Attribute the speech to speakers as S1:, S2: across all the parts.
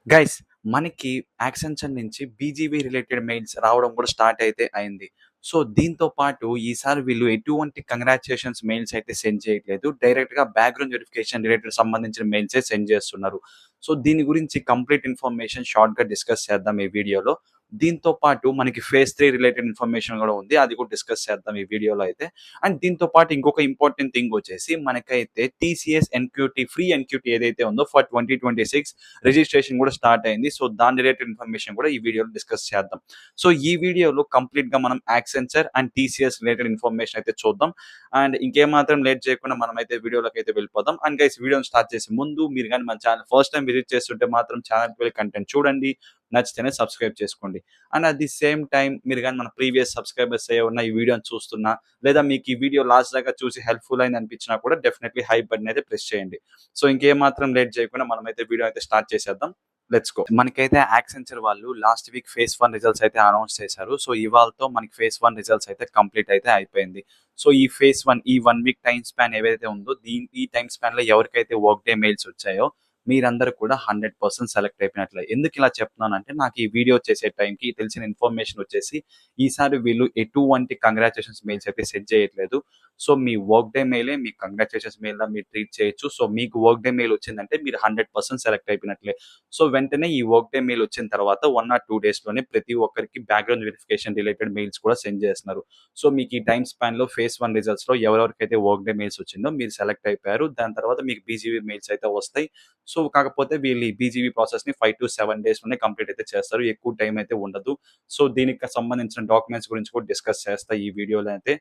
S1: Guys మనకి Accenture నుంచి BGV related mails రావడం కూడా స్టార్ట్ అయితే అయింది. సో, దీంతో పాటు ఈసారి వీళ్ళు ఎటువంటి కంగ్రాచ్యులేషన్స్ మెయిల్స్ అయితే సెండ్ చేయట్లేదు. డైరెక్ట్‌గా బ్యాక్‌గ్రౌండ్ వెరిఫికేషన్ రిలేటెడ్ సంబంధించిన మెయిల్సే సెండ్ చేస్తున్నారు. సో, దీని గురించి కంప్లీట్ ఇన్ఫర్మేషన్ షార్ట్‌గా డిస్కస్ చేద్దాం ఈ వీడియోలో. దీంతో పాటు మనకి ఫేజ్ 3 రిలేటెడ్ ఇన్ఫర్మేషన్ కూడా ఉంది. అది కూడా డిస్కస్ చేద్దాం ఈ వీడియోలో అయితే. అండ్ దీంతో పాటు ఇంకొక ఇంపార్టెంట్ థింగ్ వచ్చేసి మనకైతే టీసీఎస్ ఎన్‌క్యూటీ ఫ్రీ ఎన్‌క్యూటీ ఏదైతే ఉందో ఫర్ 2026 రిజిస్ట్రేషన్ కూడా స్టార్ట్ అయింది. సో, దాని రిలేటెడ్ ఇన్ఫర్మేషన్ కూడా ఈ వీడియోలో డిస్కస్ చేద్దాం. సో, ఈ వీడియోలో కంప్లీట్‌గా మనం Accenture and TCS related information అయితే చూద్దాం. అండ్ ఇంకేమాత్రం లేట్ చేయకుండా మనమైతే వీడియోలోకి అయితే వెళ్ళిపోదాం. అండ్ గైస్ వీడియోని స్టార్ట్ చేసే ముందు మీరు గాని మన ఛానల్ ఫస్ట్ టైమ్ విజిట్ చేస్తుంటే మాత్రం ఛానల్‌కి వెళ్లి కంటెంట్ చూడండి. నచ్చితేనే సబ్స్క్రైబ్ చేసుకోండి. And at the same time మీరు గాని మన ప్రీవియస్ సబ్స్క్రైబర్స్ ఉన్న ఈ వీడియోని చూస్తున్నా లేదా మీకు ఈ వీడియో లాస్ట్ దాకా చూసి హెల్ప్‌ఫుల్ అయింది అనిపించినా కూడా డెఫినెట్‌లీ హైప్ బటన్ అయితే ప్రెస్ చేయండి. సో, ఇంకేమాత్రం లేట్ చేయకుండా మనమైతే వీడియో అయితే స్టార్ట్ చేసేద్దాం. Let's go. మనకైతే యాక్సెంచర్ వాళ్ళు లాస్ట్ వీక్ ఫేజ్ 1 రిజల్ట్స్ అయితే అనౌన్స్ చేశారు. సో, ఇవాళతో మనకి ఫేజ్ 1 రిజల్ట్స్ అయితే కంప్లీట్ అయితే అయిపోయింది. సో, ఈ ఫేజ్ 1 ఈ 1 వీక్ టైమ్ స్పాన్ ఏదైతే ఉందో ఈ టైమ్ స్పాన్‌లో ఎవరికైతే వర్క్ డే మెయిల్స్ వచ్చాయో మీరందరూ కూడా 100% సెలెక్ట్ అయిపోయినట్లే. ఎందుకు ఇలా చెప్తున్నానంటే నాకు ఈ వీడియో చేసే టైంకి తెలిసిన ఇన్ఫర్మేషన్ వచ్చేసి ఈసారి వీళ్ళు ఎటువంటి కంగ్రాచ్యులేషన్స్ మెయిల్స్ అయితే సెండ్ చేయట్లేదు. సో, మీ వర్క్ డే మెయిలే మీకు కంగ్రాచ్యులేషన్స్ మెయిల్‌లా మీరు ట్రీట్ చేయొచ్చు. సో, మీకు వర్క్ డే మెయిల్ వచ్చిందంటే మీరు 100% సెలెక్ట్ అయిపోయినట్లే. సో, వెంటనే ఈ వర్క్ డే మెయిల్ వచ్చిన తర్వాత 1 ఆర్ 2 డేస్‌లోనే ప్రతి ఒక్కరికి బ్యాక్‌గ్రౌండ్ వెరిఫికేషన్ రిలేటెడ్ మెయిల్స్ కూడా సెండ్ చేస్తున్నారు. సో, మీకు ఈ టైమ్ స్పాన్‌లో ఫేజ్ 1 రిజల్ట్స్‌లో ఎవరెవరికైతే వర్క్ డే మెయిల్స్ వచ్చిందో మీరు సెలెక్ట్ అయిపోయారు. దాని తర్వాత మీకు బీజీవీ మెయిల్స్ అయితే వస్తాయి. సో, కాకపోతే వీళ్ళు ఈ బీజీవీ ప్రాసెస్‌ని 5-7 డేస్‌లోనే కంప్లీట్ అయితే చేస్తారు. ఎక్కువ టైం అయితే ఉండదు. సో, దీనికి సంబంధించిన డాక్యుమెంట్స్ గురించి కూడా డిస్కస్ చేస్తా ఈ వీడియోలో అయితే.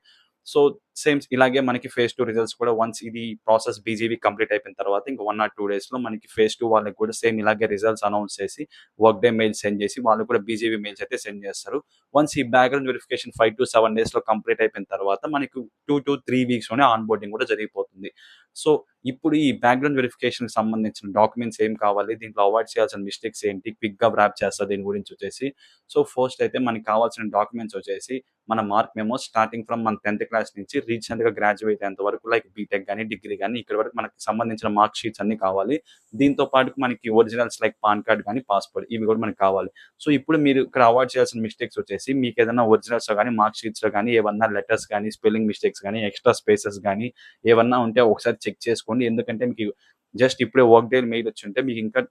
S1: సో, సేమ్ ఇలాగే మనకి ఫేజ్ 2 రిజల్ట్స్ కూడా వన్స్ ఇది ప్రాసెస్ బీజీవీ కంప్లీట్ అయిపోయిన తర్వాత ఇంక 1 ఆర్ 2 డేస్‌లో మనకి ఫేజ్ 2 వాళ్ళకి కూడా సేమ్ ఇలాగే రిజల్ట్స్ అనౌన్స్ చేసి వర్క్ డే మెయిల్ సెండ్ చేసి వాళ్ళు కూడా బీజీవీ మెయిల్స్ అయితే సెండ్ చేస్తారు. వన్స్ ఈ బ్యాక్‌గ్రౌండ్ వెరిఫికేషన్ 5-7 డేస్‌లో కంప్లీట్ అయిపోయిన తర్వాత మనకు 2-3 వీక్స్‌లోనే ఆన్ బోర్డింగ్ కూడా జరిగిపోతుంది. సో, ఇప్పుడు ఈ బ్యాక్‌గ్రౌండ్ వెరిఫికేషన్‌కి సంబంధించిన డాక్యుమెంట్స్ ఏం కావాలి? దీంట్లో అవాయిడ్ చేయాల్సిన మిస్టేక్స్ ఏంటి? క్విక్‌గా వ్రాప్ చేస్తా దీని గురించి వచ్చేసి. సో, ఫస్ట్ అయితే మనకు కావాల్సిన డాక్యుమెంట్స్ వచ్చేసి మన మార్క్ మెమోస్ స్టార్టింగ్ ఫ్రమ్ మన 10థ్ క్లాస్ నుంచి రీసెంట్‌గా గ్రాడ్యుయేట్ అయ్యేంత వరకు లైక్ బీటెక్ గాని, డిగ్రీ గాని ఇక్కడి వరకు మనకి సంబంధించిన మార్క్ షీట్స్ అన్నీ కావాలి. దీంతో పాటు మనకి ఒరిజినల్స్ లైక్ పాన్ కార్డ్ గాని, పాస్‌పోర్ట్ ఇవి కూడా మనకు కావాలి. సో, ఇప్పుడు మీరు ఇక్కడ అవాయిడ్ చేయాల్సిన మిస్టేక్స్ వచ్చేసి మీకేదైనా ఒరిజినల్స్‌లో గాని, మార్క్ షీట్స్‌లో గాని ఏవన్నా లెటర్స్ గాని, స్పెల్లింగ్ మిస్టేక్స్ గాని, ఎక్స్‌ట్రా స్పేసెస్ గాని ఏవన్నా ఉంటే ఒకసారి చెక్ చేసుకోండి. ఎందుకంటే మీకు జస్ట్ ఇప్పుడే వర్క్ డే మెయిల్ వచ్చుంటే మీకు ఇంకా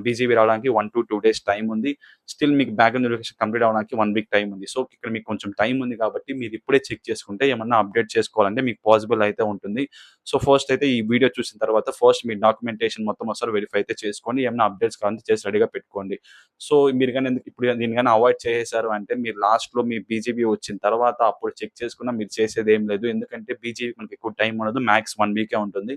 S1: బీజీవీ రావడానికి 1-2 డేస్ టైమ్ ఉంది. స్టిల్ మీకు బ్యాక్‌గ్రౌండ్ వెరిఫికేషన్ కంప్లీట్ అవ్వడానికి 1 వీక్ టైమ్ ఉంది. సో, ఇక్కడ మీకు కొంచెం టైమ్ ఉంది కాబట్టి మీరు ఇప్పుడే చెక్ చేసుకుంటే ఏమన్నా అప్డేట్ చేసుకోవాలంటే మీకు పాసిబుల్ అయితే ఉంటుంది. సో, ఫస్ట్ అయితే ఈ వీడియో చూసిన తర్వాత ఫస్ట్ మీ డాక్యుమెంటేషన్ మొత్తం ఒకసారి వెరిఫై అయితే చేసుకోండి. ఏమన్నా అప్డేట్స్ కావాలంటే చేసి రెడీగా పెట్టుకోండి. సో, మీరు గాని ఇప్పుడు దీన్ని గాని అవాయిడ్ చేసేసారు అంటే మీరు లాస్ట్‌లో మీ బీజీవీ వచ్చిన తర్వాత అప్పుడు చెక్ చేసుకున్నా మీరు చేసేదేం లేదు. ఎందుకంటే బీజీవీకి మనకి ఎక్కువ టైమ్ ఉండదు. మాక్స్ 1 వీకే ఉంటుంది.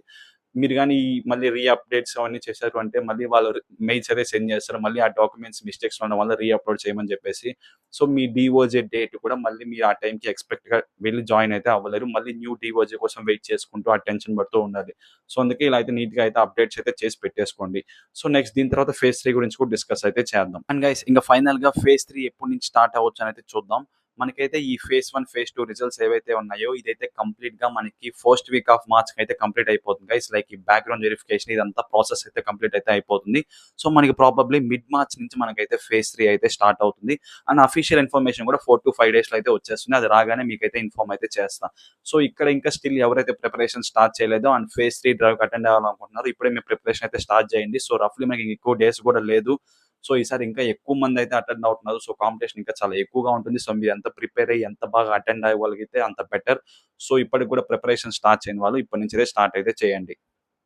S1: మీరు గాని మళ్ళీ అప్డేట్స్ అవన్నీ చేశారు అంటే మళ్ళీ వాళ్ళు మెయిల్స్ అయితే సెండ్ చేస్తారు. మళ్ళీ ఆ డాక్యుమెంట్స్ మిస్టేక్స్ ఉండడం వల్ల అప్‌లోడ్ చేయమని చెప్పేసి. సో, మీ డీఓజే డేట్ కూడా మళ్ళీ మీరు ఆ టైంకి ఎక్స్‌పెక్ట్‌గా వెళ్లి జాయిన్ అయితే అవ్వలేరు. మళ్ళీ న్యూ డీఓజే కోసం వెయిట్ చేసుకుంటూ ఆ టెన్షన్ పడుతూ ఉండాలి. సో, అందుకే ఇలా అయితే నీట్‌గా అయితే అప్డేట్స్ అయితే చేసి పెట్టేసుకోండి. సో, నెక్స్ట్ దీని తర్వాత ఫేజ్ 3 గురించి కూడా డిస్కస్ అయితే చేద్దాం. అండ్ గైస్ ఇంక ఫైనల్‌గా ఫేజ్ 3 ఎప్పటి నుంచి స్టార్ట్ అవ్వచ్చు అని అయితే చూద్దాం. మనకైతే ఈ ఫేజ్ 1, ఫేజ్ 2 రిజల్ట్స్ ఏవైతే ఉన్నాయో ఇదైతే కంప్లీట్‌గా మనకి ఫస్ట్ వీక్ ఆఫ్ మార్చ్‌కి అయితే కంప్లీట్ అయిపోతుంది గైస్. లైక్ ఈ బ్యాక్‌గ్రౌండ్ వెరిఫికేషన్ ఇదంతా ప్రాసెస్ అయితే కంప్లీట్ అయితే అయిపోతుంది. సో, మనకి ప్రాబబ్లీ మిడ్ మార్చ్ నుంచి మనకైతే ఫేజ్ 3 అయితే స్టార్ట్ అవుతుంది. అండ్ అఫీషియల్ ఇన్ఫర్మేషన్ కూడా 4-5 డేస్‌లో అయితే వచ్చేస్తుంది. అది రాగానే మీకైతే ఇన్ఫార్మ్ అయితే చేస్తా. సో, ఇక్కడ ఇంకా స్టిల్ ఎవరైతే ప్రిపరేషన్ స్టార్ట్ చేయలేదో అండ్ ఫేజ్ 3 డ్రైవ్‌కి అటెండ్ అవ్వాలనుకుంటున్నారో ఇప్పుడే మీ ప్రిపరేషన్ అయితే స్టార్ట్ చేయండి. సో, రఫ్‌లీ మనకి ఎక్కువ డేస్ కూడా లేదు. సో, ఈసారి ఇంకా ఎక్కువ మందైతే అటెండ్ అవుతున్నారు. సో, కాంపిటీషన్ ఇంకా చాలా ఎక్కువగా ఉంటుంది. సో, మీరెంత ప్రిపేర్ అయ్యి ఎంత బాగా అటెండ్ అవ్వగలిగితే అంత బెటర్. సో, ఇప్పటికి కూడా ప్రిపరేషన్ స్టార్ట్ చేయని వాళ్ళు ఇప్పటి నుంచే స్టార్ట్ అయితే చేయండి.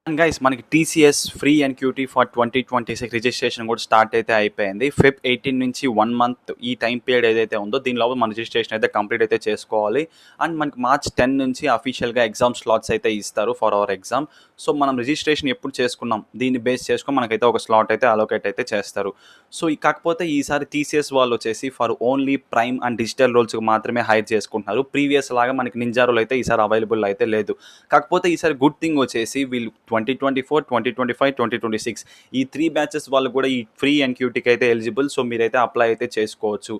S1: అండ్ గైస్ మనకి TCS free NQT for 2026 registration కూడా స్టార్ట్ అయితే అయిపోయింది. ఫెబ్ 18 నుంచి 1 మంత్ ఈ టైమ్ పీరియడ్ ఏదైతే ఉందో దీనిలోపు మన రిజిస్ట్రేషన్ అయితే కంప్లీట్ అయితే చేసుకోవాలి. అండ్ మనకి మార్చ్ 10 నుంచి అఫీషియల్‌గా ఎగ్జామ్ స్లాట్స్ అయితే ఇస్తారు ఫర్ అవర్ ఎగ్జామ్. సో, మనం రిజిస్ట్రేషన్ ఎప్పుడు చేసుకున్నాం దీన్ని బేస్ చేసుకొని మనకైతే ఒక స్లాట్ అయితే అలోకేట్ అయితే చేస్తారు. సో, కాకపోతే ఈసారి టీసీఎస్ వాళ్ళు వచ్చేసి for only prime and digital రోల్స్‌కి మాత్రమే హైర్ చేసుకుంటున్నారు. ప్రీవియస్ లాగా మనకి నింజా రోల్ అయితే ఈసారి అవైలబుల్ అయితే లేదు. కాకపోతే ఈసారి గుడ్ థింగ్ వచ్చేసి వీళ్ళు 2024, 2025, 2026 ఈ 3 బ్యాచెస్ వాళ్ళు కూడా ఈ ఫ్రీ ఎన్‌క్యూటీకి అయితే ఎలిజిబుల్. సో, మీరైతే అప్లై అయితే చేసుకోవచ్చు.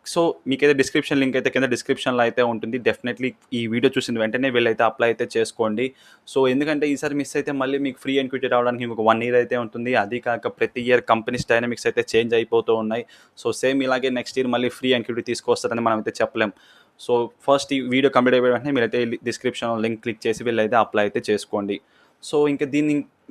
S1: సో మీకైతే డిస్క్రిప్షన్ లింక్ అయితే కింద డిస్క్రిప్షన్‌లో అయితే ఉంటుంది. డెఫినెట్‌లీ ఈ వీడియో చూసిన వెంటనే వెళ్ళైతే అప్లై అయితే చేసుకోండి. సో ఎందుకంటే ఈసారి మిస్ అయితే మళ్ళీ మీకు ఫ్రీ ఎన్‌క్యూటీ రావడానికి ఇంకొక 1 ఇయర్ అయితే ఉంటుంది. అది కాక ప్రతి ఇయర్ కంపెనీస్ డైనమిక్స్ అయితే చేంజ్ అయిపోతూ ఉన్నాయి. సో సేమ్ ఇలాగే నెక్స్ట్ ఇయర్ మళ్ళీ ఫ్రీ ఎన్‌క్యూటీ తీసుకొస్తారని మనమైతే చెప్పలేం. సో ఫస్ట్ ఈ వీడియో కంప్లీట్ అయిపోయిన వెంటనే మీరైతే డిస్క్రిప్షన్‌లో లింక్ క్లిక్ చేసి వీళ్ళైతే అప్లై అయితే చేసుకోండి. సో ఇంక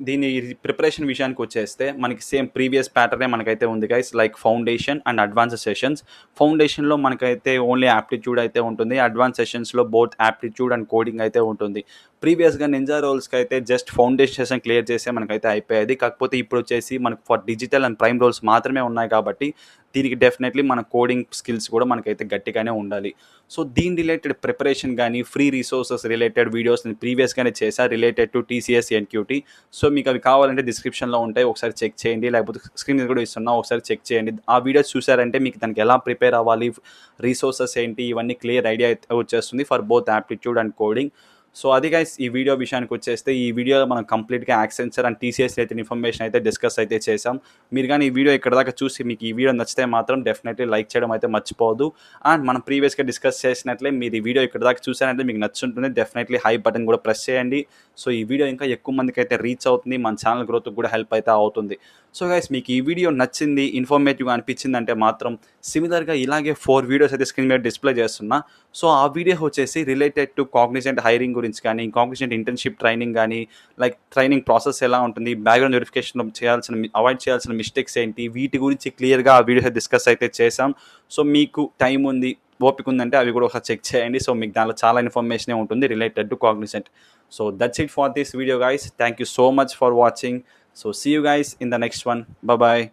S1: దీని ప్రిపరేషన్ విషయానికొచ్చేస్తే మనకి సేమ్ ప్రీవియస్ ప్యాటర్నే మనకైతే ఉంది guys. Like foundation and advanced sessions. ఫౌండేషన్‌లో మనకైతే ఓన్లీ యాప్టిట్యూడ్ అయితే ఉంటుంది. అడ్వాన్స్ సెషన్స్‌లో బోత్ యాప్టిట్యూడ్ అండ్ కోడింగ్ అయితే ఉంటుంది. ప్రీవియస్‌గా నింజా రోల్స్‌కి అయితే జస్ట్ ఫౌండేషన్ సెషన్ క్లియర్ చేస్తే మనకైతే అయిపోయేది. కాకపోతే ఇప్పుడొచ్చేసి మనకు for digital and prime roles మాత్రమే ఉన్నాయి కాబట్టి దీనికి డెఫినెట్‌లీ మన కోడింగ్ స్కిల్స్ కూడా మనకైతే గట్టిగానే ఉండాలి. సో దీని రిలేటెడ్ ప్రిపరేషన్ గానీ, ఫ్రీ రిసోర్సెస్ రిలేటెడ్ వీడియోస్ నేను ప్రీవియస్‌గానే చేశా related to TCS NQT. So మీకు అవి కావాలంటే డిస్క్రిప్షన్‌లో ఉంటాయి. ఒకసారి చెక్ చేయండి. లేకపోతే స్క్రీన్ మీద కూడా ఇస్తున్నా ఒకసారి చెక్ చేయండి. ఆ వీడియోస్ చూసారంటే మీకు దానికి ఎలా ప్రిపేర్ అవ్వాలి, రిసోర్సెస్ ఏంటి ఇవన్నీ క్లియర్ ఐడియా అయితే వచ్చేస్తుంది for both aptitude and coding. So అది గైస్ ఈ వీడియో విషయానికొచ్చేస్తే ఈ వీడియోలో మనం కంప్లీట్‌గా Accenture and TCS related information అయితే డిస్కస్ అయితే చేసాం. మీరు గానీ ఈ వీడియో ఇక్కడి దాకా చూసి మీకు ఈ వీడియో నచ్చితే మాత్రం డెఫినెట్‌లీ లైక్ చేయడం అయితే మర్చిపోవద్దు. అండ్ మనం ప్రీవియస్‌గా డిస్కస్ చేసినట్లే మీరు ఈ వీడియో ఇక్కడి దాకా చూసారంటే మీకు నచ్చుంటుంది. డెఫినెట్‌లీ హై బటన్ కూడా ప్రెస్ చేయండి. సో ఈ వీడియో ఇంకా ఎక్కువ మందికైతే రీచ్ అవుతుంది. మన ఛానల్ గ్రోత్‌కి కూడా హెల్ప్ అయితే అవుతుంది. సో గైస్ మీకు ఈ వీడియో నచ్చింది, ఇన్ఫర్మేటివ్‌గా అనిపించిందంటే మాత్రం సిమిలర్‌గా ఇలాగే 4 వీడియోస్ అయితే స్క్రీన్ మీద డిస్‌ప్లే చేస్తున్నా. సో ఆ వీడియో వచ్చేసి రిలేటెడ్ టు కాగ్నిజెంట్ హైరింగ్ గురించి కానీ, కాగ్నిజెంట్ ఇంటర్న్‌షిప్ ట్రైనింగ్ గానీ, లైక్ ట్రైనింగ్ ప్రాసెస్ ఎలా ఉంటుంది, బ్యాక్‌గ్రౌండ్ వెరిఫికేషన్‌లో అవాయిడ్ చేయాల్సిన మిస్టేక్స్ ఏంటి, వీటి గురించి క్లియర్‌గా ఆ వీడియో డిస్కస్ అయితే చేసాం. సో మీకు టైం ఉంది, ఓపిక ఉందంటే అవి కూడా ఒకసారి చెక్ చేయండి. సో మీకు దాంట్లో చాలా ఇన్ఫర్మేషనే ఉంటుంది related to Cognizant. So that's it for this video guys. Thank you so much for watching. So see you guys in the next one. Bye bye.